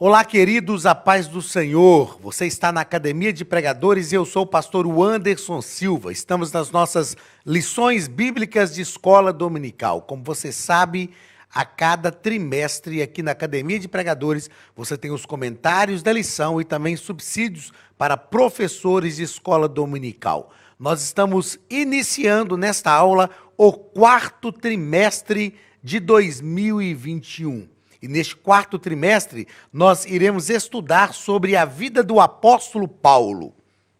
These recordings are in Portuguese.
Olá, queridos, a paz do Senhor. Você está na Academia de Pregadores e eu sou o pastor Anderson Silva. Estamos nas nossas lições bíblicas de escola dominical. Como você sabe, a cada trimestre aqui na Academia de Pregadores, você tem os comentários da lição e também subsídios para professores de escola dominical. Nós estamos iniciando nesta aula o quarto trimestre de 2021. E neste quarto trimestre, nós iremos estudar sobre a vida do apóstolo Paulo.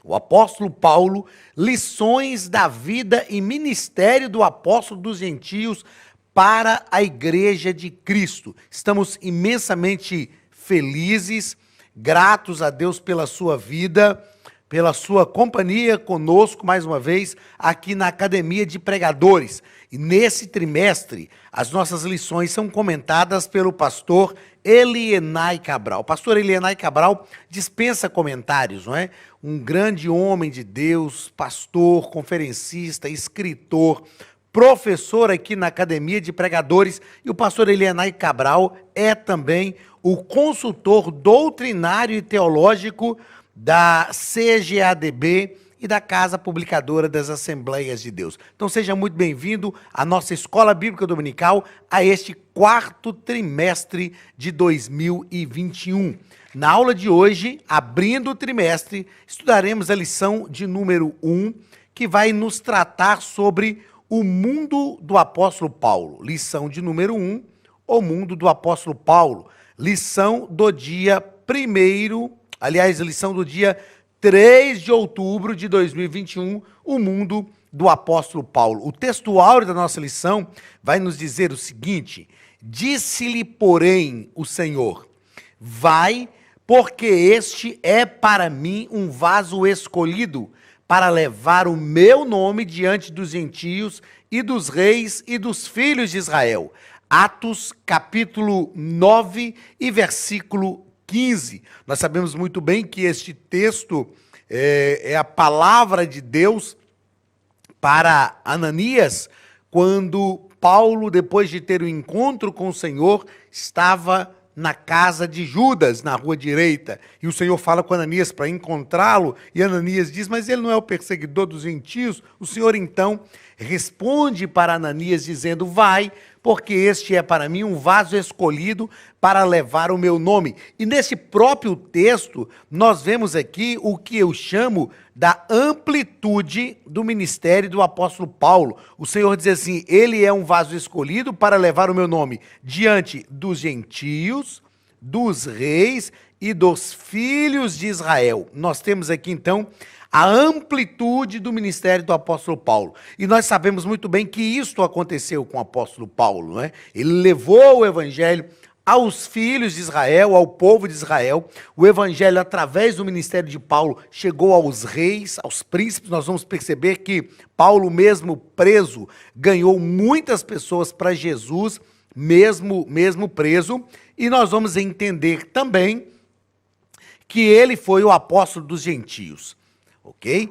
O apóstolo Paulo, lições da vida e ministério do apóstolo dos gentios para a igreja de Cristo. Estamos imensamente felizes, gratos a Deus pela sua vida, pela sua companhia conosco, mais uma vez, aqui na Academia de Pregadores. E nesse trimestre, as nossas lições são comentadas pelo pastor Elienay Cabral. O pastor Elienay Cabral dispensa comentários, não é? Um grande homem de Deus, pastor, conferencista, escritor, professor aqui na Academia de Pregadores. E o pastor Elienay Cabral é também o consultor doutrinário e teológico da CGADB e da Casa Publicadora das Assembleias de Deus. Então seja muito bem-vindo à nossa Escola Bíblica Dominical, a este quarto trimestre de 2021. Na aula de hoje, abrindo o trimestre, estudaremos a lição de número 1, que vai nos tratar sobre o mundo do apóstolo Paulo. Lição de número 1, o mundo do apóstolo Paulo. Lição do dia 1º, aliás, lição do dia 3 de outubro de 2021, o mundo do apóstolo Paulo. O texto áureo da nossa lição vai nos dizer o seguinte: disse-lhe, porém, o Senhor, vai, porque este é para mim um vaso escolhido, para levar o meu nome diante dos gentios e dos reis e dos filhos de Israel. Atos, capítulo 9 e versículo 15. Nós sabemos muito bem que este texto é a palavra de Deus para Ananias, quando Paulo, depois de ter o encontro com o Senhor, estava na casa de Judas, na rua direita. E o Senhor fala com Ananias para encontrá-lo, e Ananias diz, mas ele não é o perseguidor dos gentios? O Senhor, então, responde para Ananias dizendo, vai, porque este é para mim um vaso escolhido para levar o meu nome. E nesse próprio texto, nós vemos aqui o que eu chamo da amplitude do ministério do apóstolo Paulo. O Senhor diz assim, ele é um vaso escolhido para levar o meu nome diante dos gentios, dos reis e dos filhos de Israel. Nós temos aqui, então, a amplitude do ministério do apóstolo Paulo. E nós sabemos muito bem que isto aconteceu com o apóstolo Paulo, não é? Ele levou o evangelho aos filhos de Israel, ao povo de Israel. O evangelho, através do ministério de Paulo, chegou aos reis, aos príncipes. Nós vamos perceber que Paulo, mesmo preso, ganhou muitas pessoas para Jesus, mesmo preso. E nós vamos entender também que ele foi o apóstolo dos gentios. Ok?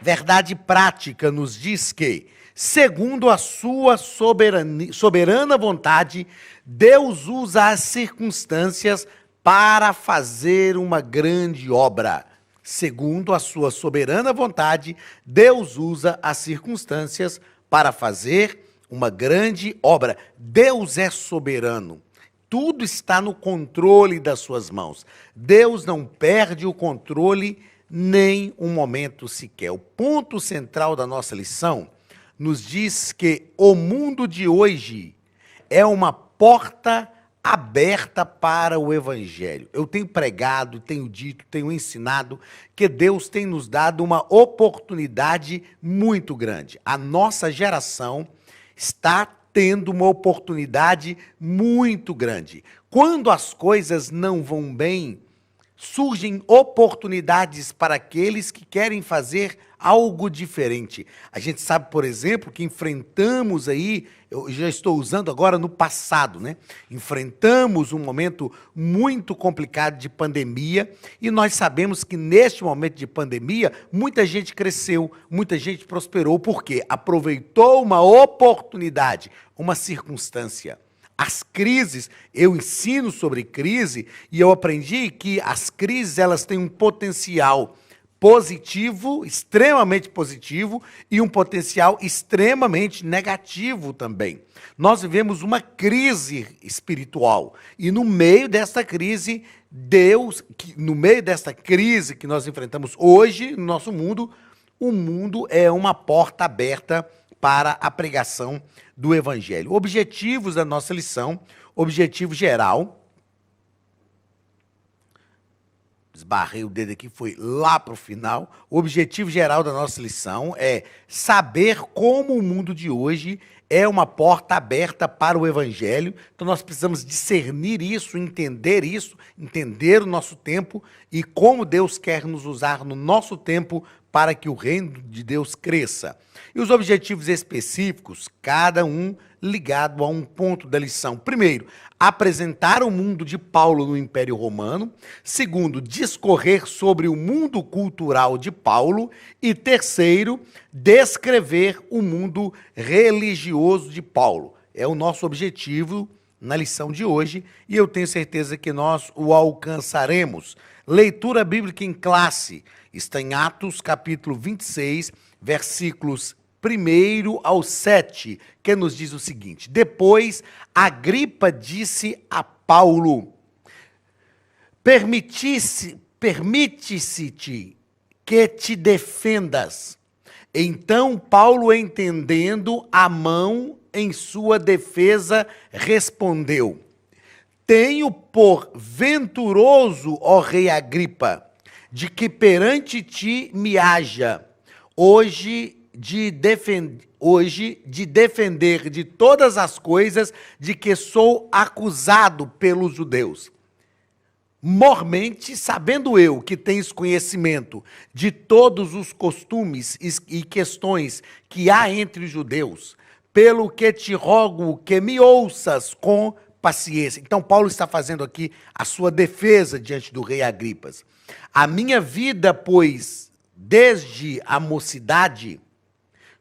Verdade prática nos diz que, segundo a sua soberana vontade, Deus usa as circunstâncias para fazer uma grande obra. Segundo a sua soberana vontade, Deus usa as circunstâncias para fazer uma grande obra. Deus é soberano. Tudo está no controle das suas mãos. Deus não perde o controle nem um momento sequer. O ponto central da nossa lição nos diz que o mundo de hoje é uma porta aberta para o evangelho. Eu tenho pregado, tenho dito, tenho ensinado que Deus tem nos dado uma oportunidade muito grande. A nossa geração está tendo uma oportunidade muito grande. Quando as coisas não vão bem, surgem oportunidades para aqueles que querem fazer algo diferente. A gente sabe, por exemplo, que enfrentamos aí, eu já estou usando agora no passado, né? Enfrentamos um momento muito complicado de pandemia e nós sabemos que neste momento de pandemia, muita gente cresceu, muita gente prosperou, porque aproveitou uma oportunidade, uma circunstância. as crises. Eu ensino sobre crise e eu aprendi que as crises elas têm um potencial positivo, extremamente positivo, e um potencial extremamente negativo também. Nós vivemos uma crise espiritual e no meio desta crise, no meio desta crise que nós enfrentamos hoje no nosso mundo, o mundo é uma porta aberta para a pregação do Evangelho. Objetivos da nossa lição, objetivo geral. Esbarrei o dedo aqui, foi lá para o final. O objetivo geral da nossa lição é saber como o mundo de hoje é uma porta aberta para o Evangelho. Então nós precisamos discernir isso, entender o nosso tempo e como Deus quer nos usar no nosso tempo para que o reino de Deus cresça. E os objetivos específicos, cada um ligado a um ponto da lição. Primeiro, apresentar o mundo de Paulo no Império Romano. Segundo, discorrer sobre o mundo cultural de Paulo. E terceiro, descrever o mundo religioso de Paulo. É o nosso objetivo na lição de hoje e eu tenho certeza que nós o alcançaremos. Leitura bíblica em classe está em Atos capítulo 26, versículos 1 ao 7, que nos diz o seguinte: depois, Agripa disse a Paulo: permite-se-te que te defendas. Então, Paulo, entendendo a mão em sua defesa, respondeu: tenho por venturoso, ó rei Agripa, de que perante ti me haja hoje de defender de todas as coisas de que sou acusado pelos judeus. Mormente, sabendo eu que tens conhecimento de todos os costumes e questões que há entre os judeus, pelo que te rogo que me ouças com paciência. Então, Paulo está fazendo aqui a sua defesa diante do rei Agripas. A minha vida, pois, desde a mocidade,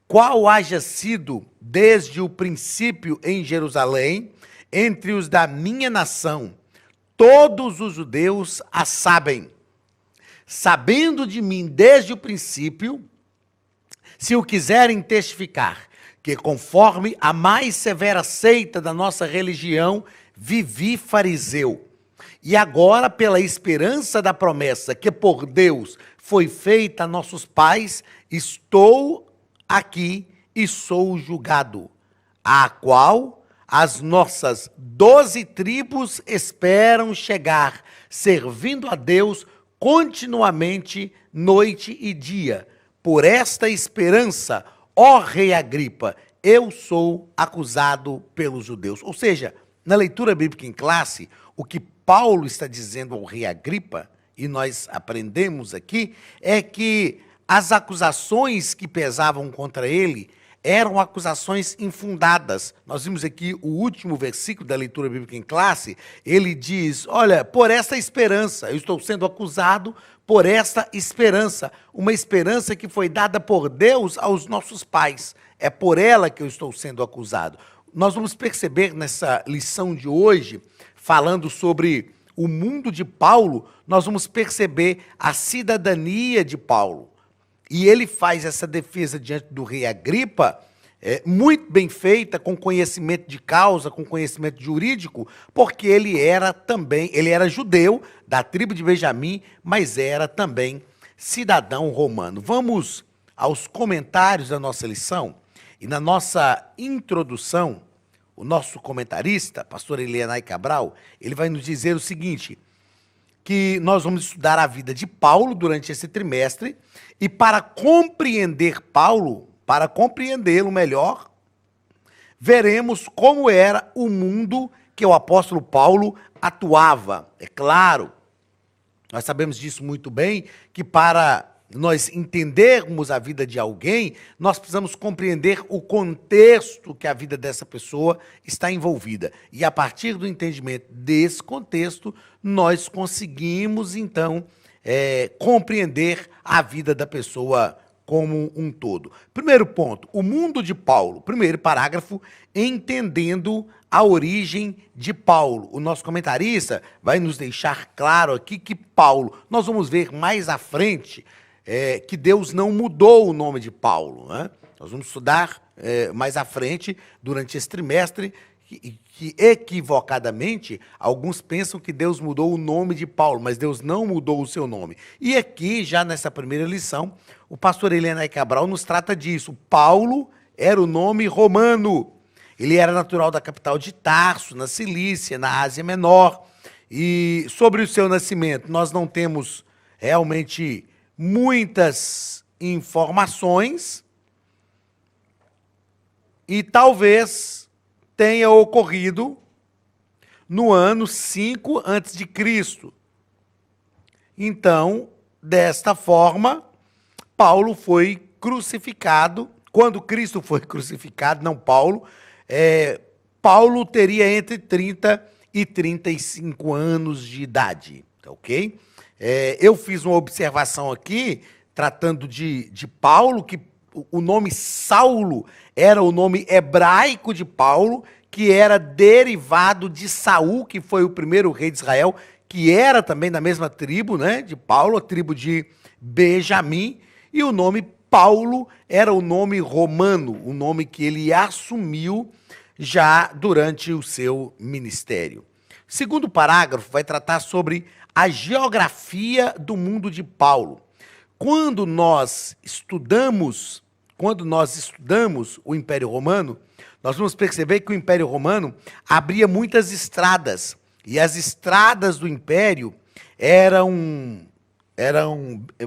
qual haja sido desde o princípio em Jerusalém, entre os da minha nação, todos os judeus a sabem. Sabendo de mim desde o princípio, se o quiserem testificar, que conforme a mais severa seita da nossa religião, vivi fariseu. E agora, pela esperança da promessa que por Deus foi feita a nossos pais, estou aqui e sou julgado, a qual as nossas 12 tribos esperam chegar, servindo a Deus continuamente, noite e dia. Por esta esperança, ó rei Agripa, eu sou acusado pelos judeus. Ou seja, na leitura bíblica em classe, o que Paulo está dizendo ao rei Agripa, e nós aprendemos aqui, é que as acusações que pesavam contra ele eram acusações infundadas. Nós vimos aqui o último versículo da leitura bíblica em classe, ele diz, olha, por esta esperança, eu estou sendo acusado por esta esperança, uma esperança que foi dada por Deus aos nossos pais, é por ela que eu estou sendo acusado. Nós vamos perceber nessa lição de hoje, falando sobre o mundo de Paulo, nós vamos perceber a cidadania de Paulo. E ele faz essa defesa diante do rei Agripa, muito bem feita, com conhecimento de causa, com conhecimento jurídico, porque ele era judeu, da tribo de Benjamim, mas era também cidadão romano. Vamos aos comentários da nossa lição, e na nossa introdução, o nosso comentarista, pastor Elianai Cabral, ele vai nos dizer o seguinte, que nós vamos estudar a vida de Paulo durante esse trimestre, e para compreender Paulo, para compreendê-lo melhor, veremos como era o mundo que o apóstolo Paulo atuava. É claro, nós sabemos disso muito bem, que para nós entendermos a vida de alguém, nós precisamos compreender o contexto que a vida dessa pessoa está envolvida. E a partir do entendimento desse contexto, nós conseguimos, então, compreender a vida da pessoa como um todo. Primeiro ponto, o mundo de Paulo. Primeiro parágrafo, entendendo a origem de Paulo. O nosso comentarista vai nos deixar claro aqui que Paulo, nós vamos ver mais à frente que Deus não mudou o nome de Paulo, né? Nós vamos estudar mais à frente, durante esse trimestre, que equivocadamente alguns pensam que Deus mudou o nome de Paulo, mas Deus não mudou o seu nome. E aqui, já nessa primeira lição, o pastor Elianai Cabral nos trata disso. Paulo era o nome romano. Ele era natural da capital de Tarso, na Cilícia, na Ásia Menor. E sobre o seu nascimento, nós não temos realmente muitas informações. E talvez tenha ocorrido no ano 5 a.C. Então, desta forma, Paulo foi crucificado. Quando Cristo foi crucificado, não Paulo, Paulo teria entre 30 e 35 anos de idade, ok? Eu fiz uma observação aqui, tratando de Paulo, que o nome Saulo era o nome hebraico de Paulo, que era derivado de Saul, que foi o primeiro rei de Israel, que era também da mesma tribo, né, de Paulo, a tribo de Benjamim, e o nome Paulo era o nome romano, o nome que ele assumiu já durante o seu ministério. O segundo parágrafo vai tratar sobre a geografia do mundo de Paulo. Quando nós estudamos o Império Romano, nós vamos perceber que o Império Romano abria muitas estradas, e as estradas do Império eram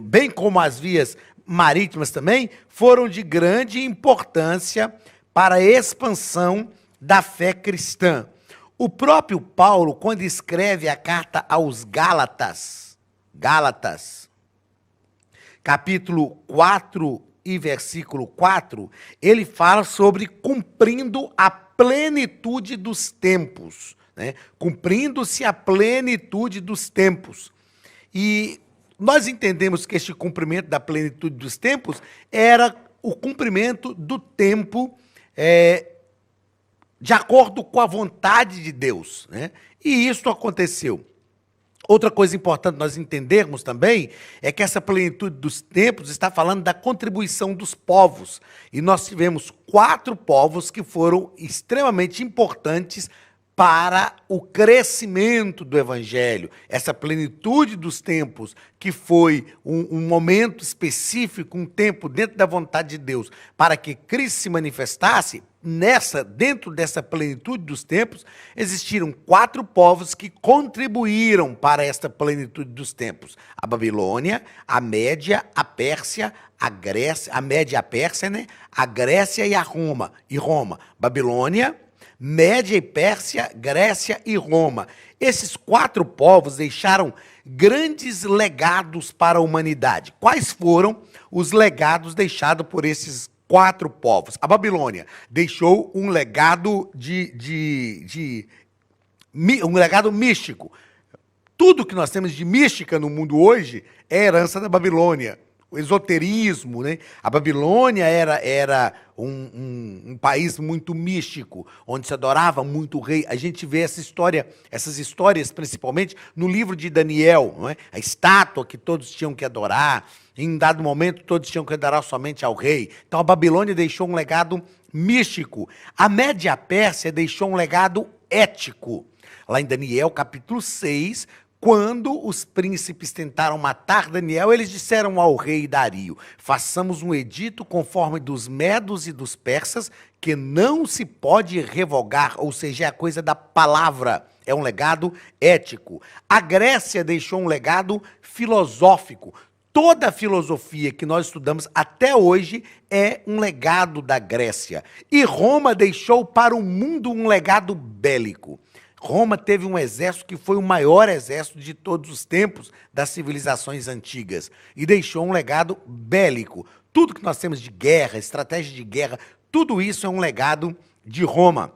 bem como as vias marítimas também, foram de grande importância para a expansão da fé cristã. O próprio Paulo, quando escreve a carta aos Gálatas, capítulo 4 e versículo 4, ele fala sobre cumprindo a plenitude dos tempos, né? Cumprindo-se a plenitude dos tempos. E nós entendemos que este cumprimento da plenitude dos tempos era o cumprimento do tempo de acordo com a vontade de Deus, né? E isso aconteceu. Outra coisa importante nós entendermos também é que essa plenitude dos tempos está falando da contribuição dos povos. E nós tivemos 4 povos que foram extremamente importantes para o crescimento do Evangelho. Essa plenitude dos tempos, que foi um momento específico, um tempo dentro da vontade de Deus, para que Cristo se manifestasse, dentro dessa plenitude dos tempos, existiram 4 povos que contribuíram para esta plenitude dos tempos. A Babilônia, a Média, a Pérsia, a Grécia, a Média e a Pérsia, né? A Grécia e Roma. Babilônia, Média e Pérsia, Grécia e Roma. Esses 4 povos deixaram grandes legados para a humanidade. Quais foram os legados deixados por esses 4 povos? A Babilônia deixou um legado um legado místico. Tudo que nós temos de mística no mundo hoje é herança da Babilônia. O esoterismo, né? A Babilônia era um país muito místico, onde se adorava muito o rei. A gente vê essas histórias principalmente no livro de Daniel, não é? A estátua que todos tinham que adorar, em um dado momento todos tinham que adorar somente ao rei. Então a Babilônia deixou um legado místico. A Média Pérsia deixou um legado ético. Lá em Daniel, capítulo 6, quando os príncipes tentaram matar Daniel, eles disseram ao rei Dario: façamos um edito conforme dos medos e dos persas, que não se pode revogar, ou seja, é a coisa da palavra, é um legado ético. A Grécia deixou um legado filosófico. Toda a filosofia que nós estudamos até hoje é um legado da Grécia. E Roma deixou para o mundo um legado bélico. Roma teve um exército que foi o maior exército de todos os tempos das civilizações antigas e deixou um legado bélico. Tudo que nós temos de guerra, estratégia de guerra, tudo isso é um legado de Roma.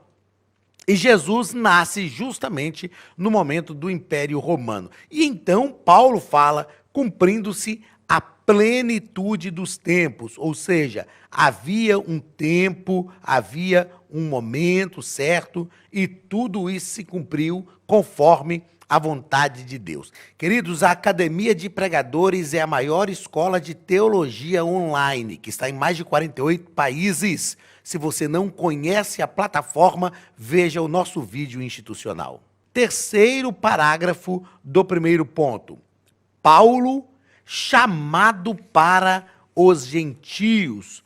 E Jesus nasce justamente no momento do Império Romano. E então Paulo fala, cumprindo-se a plenitude dos tempos, ou seja, havia um tempo, havia um momento certo e tudo isso se cumpriu conforme a vontade de Deus. Queridos, a Academia de Pregadores é a maior escola de teologia online, que está em mais de 48 países. Se você não conhece a plataforma, veja o nosso vídeo institucional. Terceiro parágrafo do primeiro ponto. Paulo, chamado para os gentios.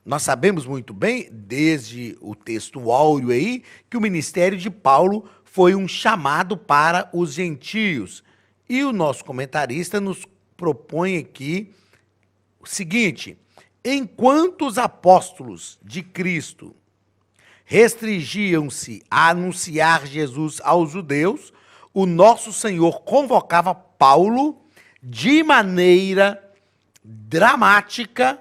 Nós sabemos muito bem, desde o texto áureo aí, que o ministério de Paulo foi um chamado para os gentios. E o nosso comentarista nos propõe aqui o seguinte: enquanto os apóstolos de Cristo restringiam-se a anunciar Jesus aos judeus, o nosso Senhor convocava Paulo de maneira dramática,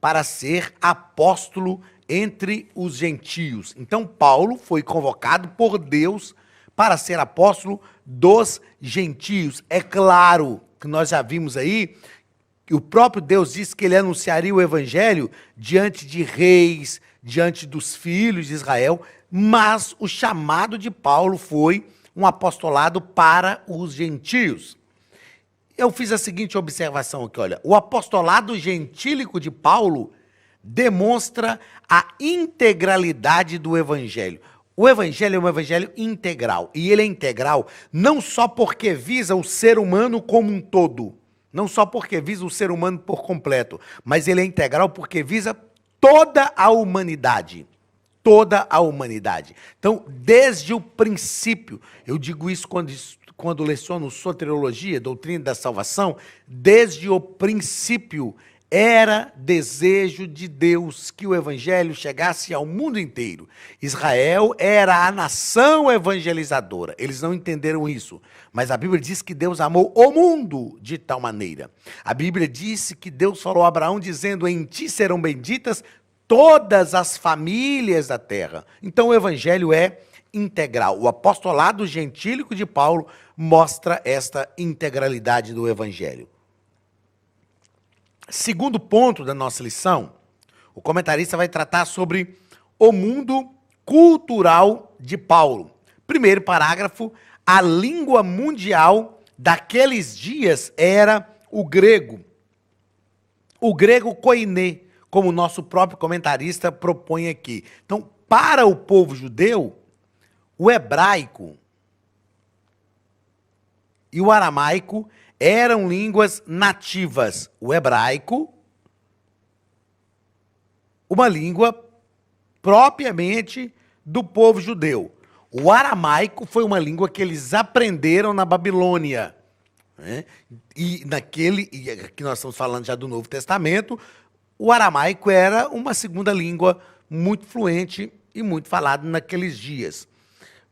para ser apóstolo entre os gentios. Então, Paulo foi convocado por Deus para ser apóstolo dos gentios. É claro que nós já vimos aí que o próprio Deus disse que ele anunciaria o evangelho diante de reis, diante dos filhos de Israel, mas o chamado de Paulo foi um apostolado para os gentios. Eu fiz a seguinte observação aqui, olha, o apostolado gentílico de Paulo demonstra a integralidade do evangelho. O evangelho é um evangelho integral, e ele é integral não só porque visa o ser humano como um todo, não só porque visa o ser humano por completo, mas ele é integral porque visa toda a humanidade. Toda a humanidade. Então, desde o princípio, eu digo isso quando leciono soteriologia, doutrina da salvação, desde o princípio era desejo de Deus que o evangelho chegasse ao mundo inteiro. Israel era a nação evangelizadora. Eles não entenderam isso, mas a Bíblia diz que Deus amou o mundo de tal maneira. A Bíblia disse que Deus falou a Abraão dizendo: em ti serão benditas todas as famílias da terra. Então o evangelho é integral. O apostolado gentílico de Paulo mostra esta integralidade do evangelho. Segundo ponto da nossa lição, o comentarista vai tratar sobre o mundo cultural de Paulo. Primeiro parágrafo, a língua mundial daqueles dias era o grego. O grego koiné, como o nosso próprio comentarista propõe aqui. Então, para o povo judeu, o hebraico e o aramaico eram línguas nativas. O hebraico, uma língua propriamente do povo judeu. O aramaico foi uma língua que eles aprenderam na Babilônia, né? E aqui nós estamos falando já do Novo Testamento, o aramaico era uma segunda língua muito fluente e muito falada naqueles dias.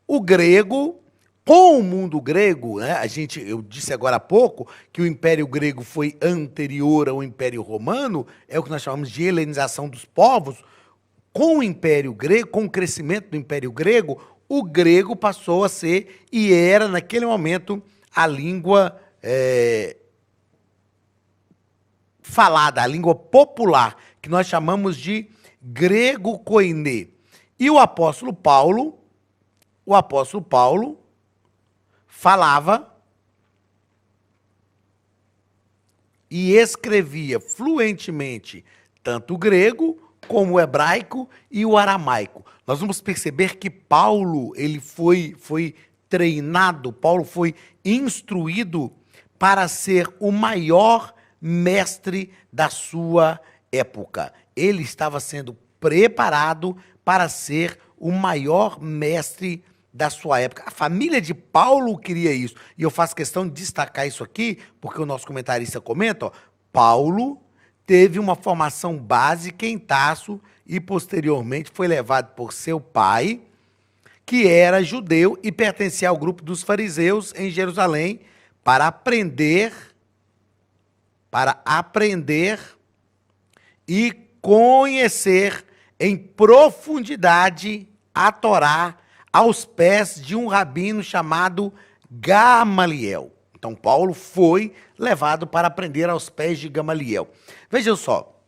O grego, com o mundo grego, né, eu disse agora há pouco que o Império Grego foi anterior ao Império Romano, é o que nós chamamos de helenização dos povos. Com o Império Grego, com o crescimento do Império Grego, o grego passou a ser, e era naquele momento, a língua falada, a língua popular, que nós chamamos de grego koiné. E o apóstolo Paulo falava e escrevia fluentemente tanto o grego como o hebraico e o aramaico. Nós vamos perceber que Paulo ele foi treinado, Paulo foi instruído para ser o maior mestre da sua época. Ele estava sendo preparado para ser o maior mestre da sua época. A família de Paulo queria isso. E eu faço questão de destacar isso aqui, porque o nosso comentarista comenta, Paulo teve uma formação básica em Tarso e posteriormente foi levado por seu pai, que era judeu e pertencia ao grupo dos fariseus em Jerusalém, para aprender e conhecer em profundidade a Torá aos pés de um rabino chamado Gamaliel. Então, Paulo foi levado para aprender aos pés de Gamaliel. Vejam só,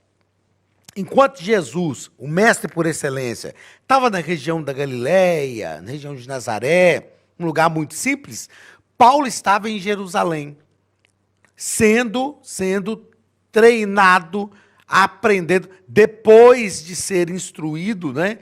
enquanto Jesus, o mestre por excelência, estava na região da Galileia, na região de Nazaré, um lugar muito simples, Paulo estava em Jerusalém, sendo treinado, aprendendo, depois de ser instruído, né,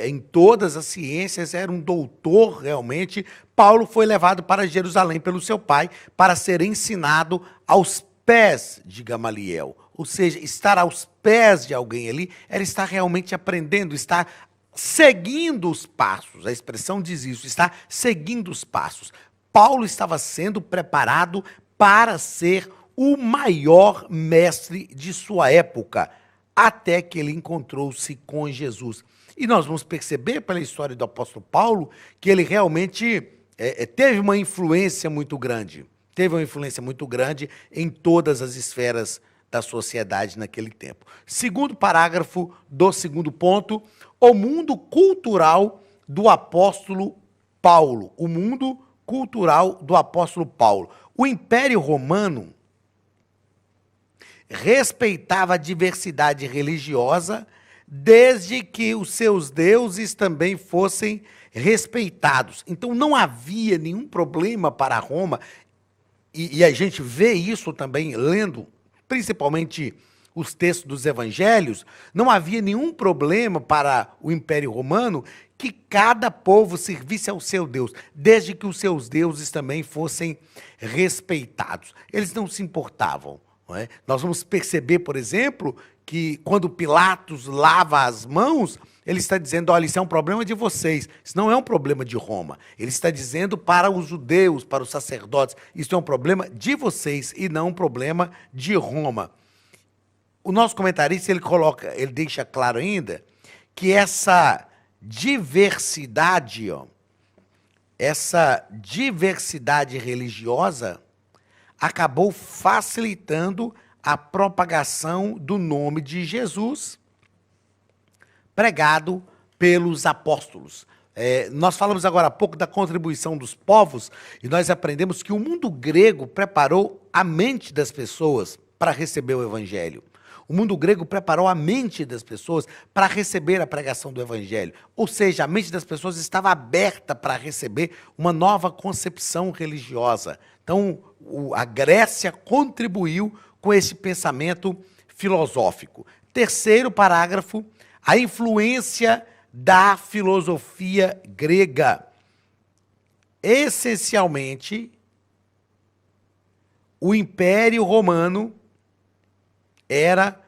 em todas as ciências, era um doutor realmente. Paulo foi levado para Jerusalém pelo seu pai para ser ensinado aos pés de Gamaliel. Ou seja, estar aos pés de alguém ali era estar realmente aprendendo, estar seguindo os passos. A expressão diz isso, estar seguindo os passos. Paulo estava sendo preparado para ser o maior mestre de sua época, até que ele encontrou-se com Jesus. E nós vamos perceber pela história do apóstolo Paulo que ele realmente teve uma influência muito grande. Teve uma influência muito grande em todas as esferas da sociedade naquele tempo. Segundo parágrafo do segundo ponto, o mundo cultural do apóstolo Paulo. O mundo cultural do apóstolo Paulo. O Império Romano respeitava a diversidade religiosa, desde que os seus deuses também fossem respeitados. Então não havia nenhum problema para Roma, e a gente vê isso também lendo, principalmente os textos dos evangelhos, não havia nenhum problema para o Império Romano que cada povo servisse ao seu Deus, desde que os seus deuses também fossem respeitados. Eles não se importavam. Não é? Nós vamos perceber, por exemplo, que quando Pilatos lava as mãos, ele está dizendo, olha, isso é um problema de vocês, isso não é um problema de Roma. Ele está dizendo para os judeus, para os sacerdotes, isso é um problema de vocês e não um problema de Roma. O nosso comentarista, ele deixa claro ainda que essa diversidade religiosa acabou facilitando a propagação do nome de Jesus pregado pelos apóstolos. Nós falamos agora há pouco da contribuição dos povos e nós aprendemos que o mundo grego preparou a mente das pessoas para receber o evangelho. O mundo grego preparou a mente das pessoas para receber a pregação do evangelho. Ou seja, a mente das pessoas estava aberta para receber uma nova concepção religiosa. Então, a Grécia contribuiu com esse pensamento filosófico. Terceiro parágrafo, a influência da filosofia grega. Essencialmente, o Império Romano era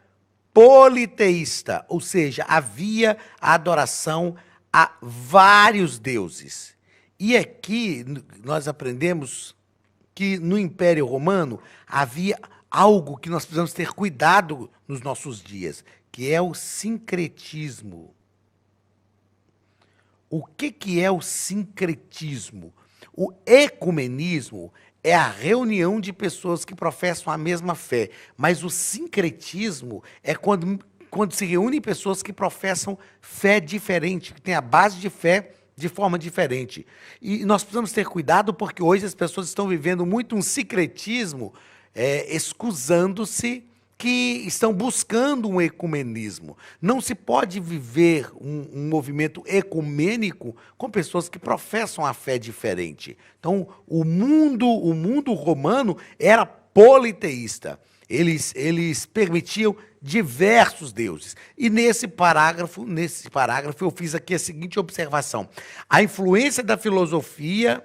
politeísta, ou seja, havia a adoração a vários deuses. E aqui nós aprendemos que no Império Romano havia algo que nós precisamos ter cuidado nos nossos dias, que é o sincretismo. O que é o sincretismo? O ecumenismo é a reunião de pessoas que professam a mesma fé, mas o sincretismo é quando se reúnem pessoas que professam fé diferente, que têm a base de fé de forma diferente. E nós precisamos ter cuidado porque hoje as pessoas estão vivendo muito um sincretismo, escusando-se que estão buscando um ecumenismo. Não se pode viver um movimento ecumênico com pessoas que professam a fé diferente. Então, o mundo romano era politeísta. Eles permitiam diversos deuses. E nesse parágrafo eu fiz aqui a seguinte observação. A influência da filosofia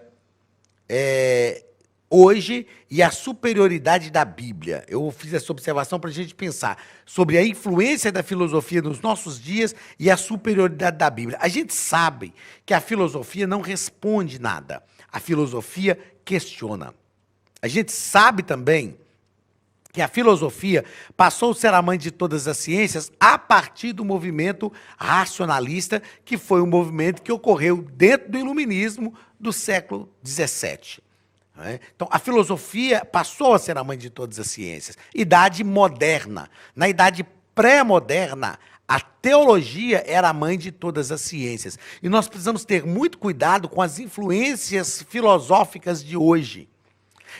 hoje e a superioridade da Bíblia. Eu fiz essa observação para a gente pensar sobre a influência da filosofia nos nossos dias e a superioridade da Bíblia. A gente sabe que a filosofia não responde nada. A filosofia questiona. A gente sabe também que a filosofia passou a ser a mãe de todas as ciências a partir do movimento racionalista, que foi um movimento que ocorreu dentro do iluminismo do século XVII. Então, a filosofia passou a ser a mãe de todas as ciências. Idade moderna. Na idade pré-moderna, a teologia era a mãe de todas as ciências. E nós precisamos ter muito cuidado com as influências filosóficas de hoje.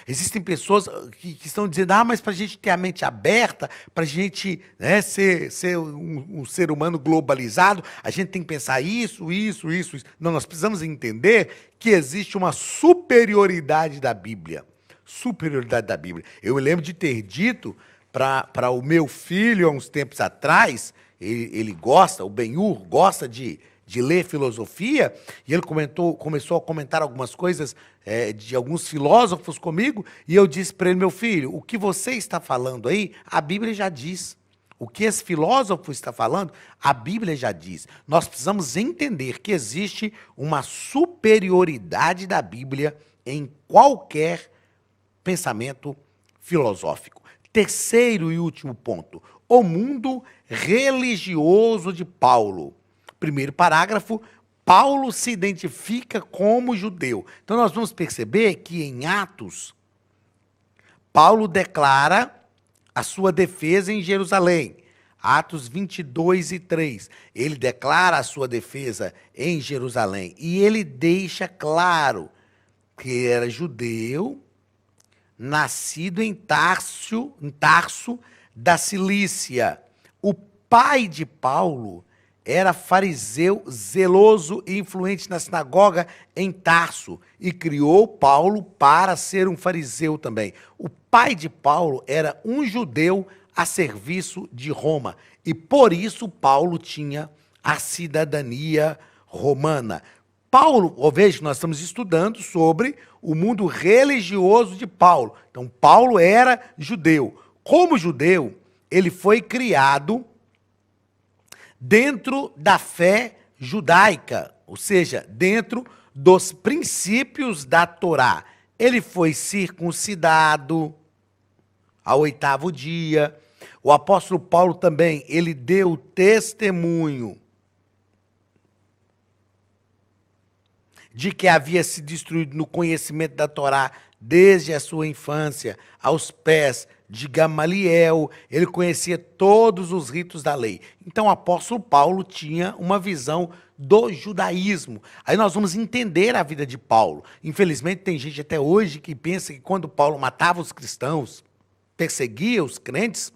Existem pessoas que estão dizendo, mas para a gente ter a mente aberta, para a gente, né, ser um ser humano globalizado, a gente tem que pensar isso, isso, isso, isso. Não, nós precisamos entender que existe uma superioridade da Bíblia. Superioridade da Bíblia. Eu me lembro de ter dito para o meu filho, há uns tempos atrás, ele gosta, o Ben-Hur gosta de ler filosofia, e ele começou a comentar algumas coisas de alguns filósofos comigo, e eu disse para ele, meu filho, o que você está falando aí, a Bíblia já diz. O que esse filósofo está falando, a Bíblia já diz. Nós precisamos entender que existe uma superioridade da Bíblia em qualquer pensamento filosófico. Terceiro e último ponto, o mundo religioso de Paulo. Primeiro parágrafo, Paulo se identifica como judeu. Então nós vamos perceber que em Atos, Paulo declara a sua defesa em Jerusalém. Atos 22:3. Ele declara a sua defesa em Jerusalém. E ele deixa claro que era judeu, nascido em Tarso da Cilícia. O pai de Paulo era fariseu zeloso e influente na sinagoga em Tarso e criou Paulo para ser um fariseu também. O pai de Paulo era um judeu a serviço de Roma e por isso Paulo tinha a cidadania romana. Paulo, veja que nós estamos estudando sobre o mundo religioso de Paulo. Então, Paulo era judeu. Como judeu, ele foi criado dentro da fé judaica, ou seja, dentro dos princípios da Torá. Ele foi circuncidado ao 8º dia. O apóstolo Paulo também, ele deu testemunho de que havia se destruído no conhecimento da Torá desde a sua infância, aos pés de Gamaliel, ele conhecia todos os ritos da lei. Então o apóstolo Paulo tinha uma visão do judaísmo. Aí nós vamos entender a vida de Paulo. Infelizmente tem gente até hoje que pensa que quando Paulo matava os cristãos, perseguia os crentes,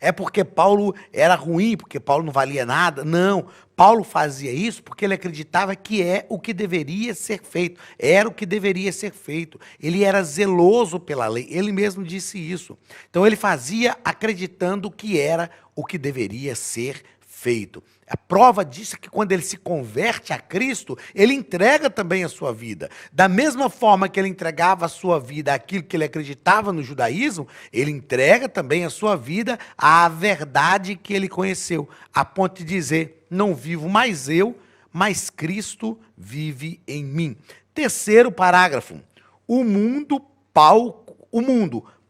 é porque Paulo era ruim, porque Paulo não valia nada. Não, Paulo fazia isso porque ele acreditava que é o que deveria ser feito. Era o que deveria ser feito. Ele era zeloso pela lei. Ele mesmo disse isso. Então ele fazia acreditando que era o que deveria ser feito. A prova disso é que quando ele se converte a Cristo, ele entrega também a sua vida. Da mesma forma que ele entregava a sua vida àquilo que ele acreditava no judaísmo, ele entrega também a sua vida à verdade que ele conheceu, a ponto de dizer, não vivo mais eu, mas Cristo vive em mim. Terceiro parágrafo, o mundo,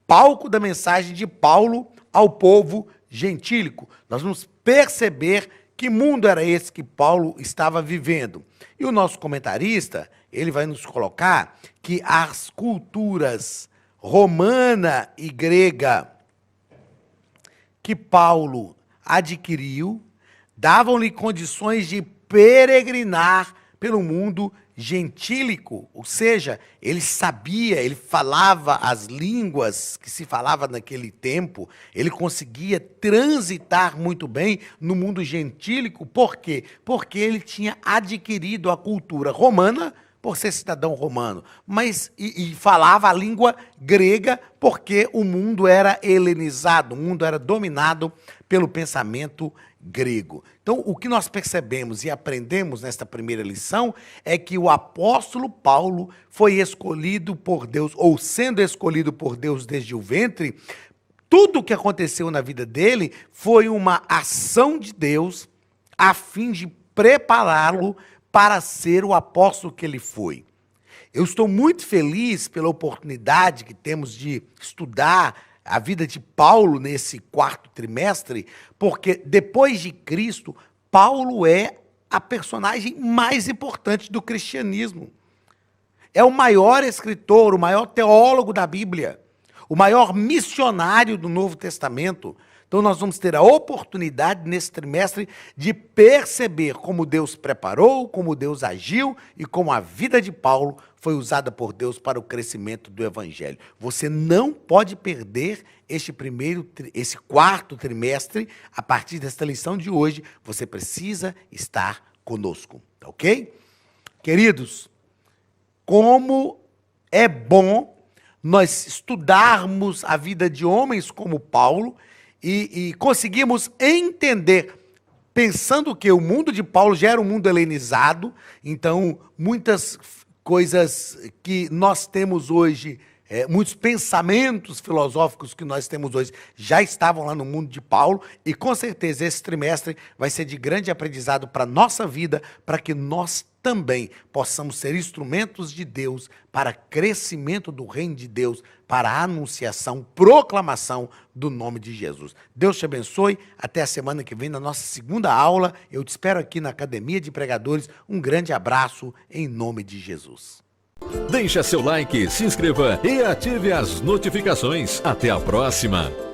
palco da mensagem de Paulo ao povo gentílico. Nós vamos perceber que mundo era esse que Paulo estava vivendo. E o nosso comentarista, ele vai nos colocar que as culturas romana e grega que Paulo adquiriu davam-lhe condições de peregrinar pelo mundo gentílico, ou seja, ele sabia, ele falava as línguas que se falava naquele tempo, ele conseguia transitar muito bem no mundo gentílico, por quê? Porque ele tinha adquirido a cultura romana por ser cidadão romano, mas e falava a língua grega porque o mundo era helenizado, o mundo era dominado pelo pensamento grego. Então, o que nós percebemos e aprendemos nesta primeira lição é que o apóstolo Paulo foi escolhido por Deus, ou sendo escolhido por Deus desde o ventre, tudo o que aconteceu na vida dele foi uma ação de Deus a fim de prepará-lo para ser o apóstolo que ele foi. Eu estou muito feliz pela oportunidade que temos de estudar a vida de Paulo nesse 4º trimestre, porque depois de Cristo, Paulo é a personagem mais importante do cristianismo. É o maior escritor, o maior teólogo da Bíblia, o maior missionário do Novo Testamento. Então nós vamos ter a oportunidade nesse trimestre de perceber como Deus preparou, como Deus agiu e como a vida de Paulo foi usada por Deus para o crescimento do Evangelho. Você não pode perder esse quarto trimestre. A partir desta lição de hoje, você precisa estar conosco, tá ok? Queridos, como é bom nós estudarmos a vida de homens como Paulo e conseguirmos entender, pensando que o mundo de Paulo já era um mundo helenizado, então muitas coisas que nós temos hoje, muitos pensamentos filosóficos que nós temos hoje já estavam lá no mundo de Paulo, e com certeza esse trimestre vai ser de grande aprendizado para a nossa vida, para que nós também possamos ser instrumentos de Deus para crescimento do reino de Deus, para a anunciação, proclamação do nome de Jesus. Deus te abençoe. Até a semana que vem, na nossa segunda aula. Eu te espero aqui na Academia de Pregadores. Um grande abraço em nome de Jesus. Deixa seu like, se inscreva e ative as notificações. Até a próxima!